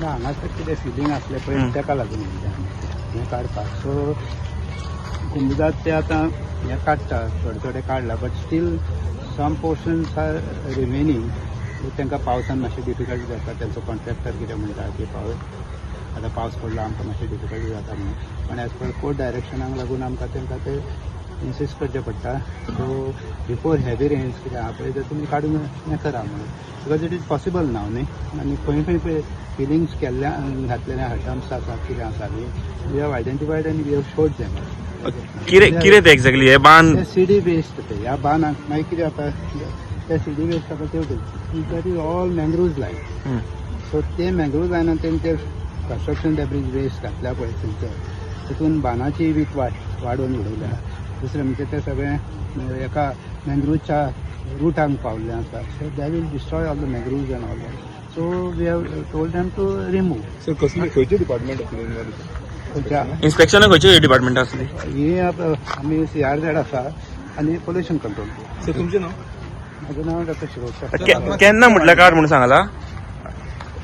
हांगासर कितें फिलींग आसलें पळय ताका लागून हें काडपाक. सो उमेदात ते आतां हें काडटा, थोडे काडला, but still some portions are remaining. तांकां पावसान मातशें डिफिकल्टी जाता. तांचो कॉन्ट्रॅक्टर कितें म्हणटा की आतां पावस पडलो आमकां मातशें डिफिकल्टी जाता म्हणून. पण एज पर कोर्ट डायरेक्शनाक लागून आमकां तांकां ते इन्सिस्ट करचें पडटा. सो बिफोर हेवी रेन्स कितें आहा पळय ते तुमी काडून हें करा म्हणून, बिकॉज इट इज पॉसिबल नाव न्ही. आनी खंय खंय पळय फिलिंग्स केल्ल्या घातलेले हटम्स आसात कितें आसा वी हॅव आयडेंटिफायड आनी वी हॅव शोड देम. कितें ते एक्झॅक्टली हे बांद सीडी बेस्ड ते ह्या बांदाक मागीर कितें जाता त्या सीडी बेस्ड आसा त्यो that is all mangroves line. So ते मँग्रोव्ज लायनान तेणी ते कन्स्ट्रक्शन डॅब्रीज वेस्ट घातल्या पळय थंयसर तितून बांदाची वीथ वाडोवन उडयल्या. दुसरें म्हणजे ते सगळें एका मँग्रोवच्या रुटांक पावल्लें आसा. So that will destroy all the mangroves and all that. So we have told them to remove. Sir कसले खंयचे डिपार्टमेंट आसले? इन्स्पेक्शन खंयचे डिपार्टमेंट आसली? ही आमी CRZ आसा आनी पोल्युशन कंट्रोल. सर तुमचें नांव? म्हजें नांव डॉक्टर शिरोडकर. केन्ना म्हटल्यार काड म्हणून सांगला?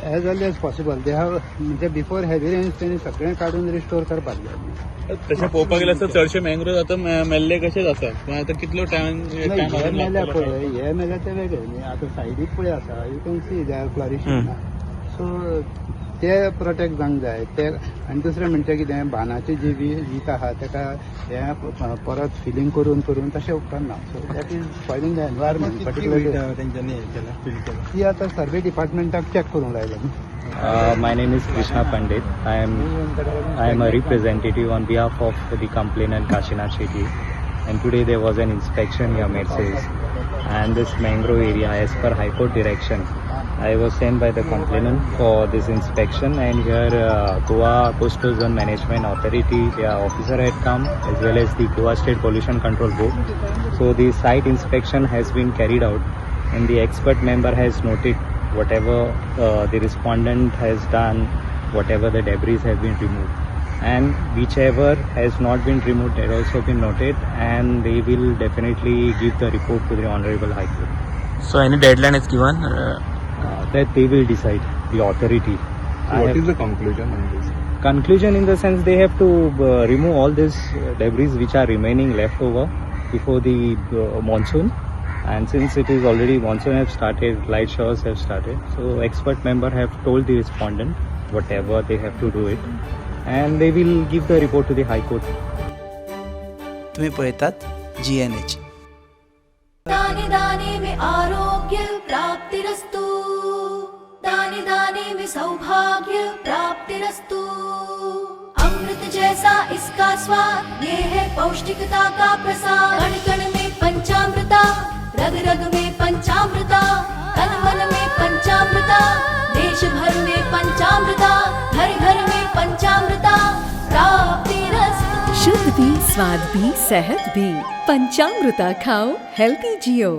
As early as possible. They have म्हणजे बिफोर हेवी रेन्स तेणी सगळें काडून रिस्टोर करपाक जाय. तशें पळोवपाक गेल्यार सर चडशे मँग्रोव आतां मेल्ले कशेच आसा. पण आतां कितलो टायम हे मेल्या पळय हे मेल्या ते वेगळे न्ही. आतां सायडीक पळय आसा you can see they are flourishing. So ते प्रोटेक्ट जावंक जाय ते. आनी दुसरें म्हणजे कितें बांदाची जी वीथ आहा ताका हें परत फिलींग करून करून तशें उपकारना. So that is spoiling the environment. Particularly तेंच्यांनी हें केलां फील केलां ती आतां सर्वे डिपार्टमेंटाक चॅक करूंक लायला. My name is Krishna Pandit. I am a representative on behalf of the complainant Kashinath Shetty. And today there was an inspection here Mercedes and this mangrove area as per High Court direction. I was sent by the complainant for this inspection, and here Goa Coastal Zone Management Authority, their officer had come, as well as the Goa State Pollution Control Board. So the site inspection has been carried out and the expert member has noted whatever the respondent has done, whatever the debris have been removed, and whichever has not been removed had also been noted, and they will definitely give the report to the Honorable High Court. So any deadline is given? That they will decide, the authority. What is the conclusion on this? Conclusion in the sense they have to remove all this debris which are remaining left over before the monsoon. And since it is already monsoon have started, light showers have started, so expert member have told the respondent whatever they have to do it, and they will give the report to the High Court. तुम्ही पळयतात GNH. दाने दाने में आरोग्य प्राप्तिरस्तु, दाने दाने में सौभाग्य प्राप्तिरस्तु. अमृत जैसा इसका स्वाद, ये है पौष्टिकता का प्रसाद. कण कण में पंचामृता, रग रग में पंचामृता, तन मन में पंचामृता, देश भर में पंचामृता, घर घर में पंचामृता प्राप्तिरस्तु. शुद्ध भी, स्वाद भी, सेहत भी. पंचामृता खाओ, हेल्थी जियो.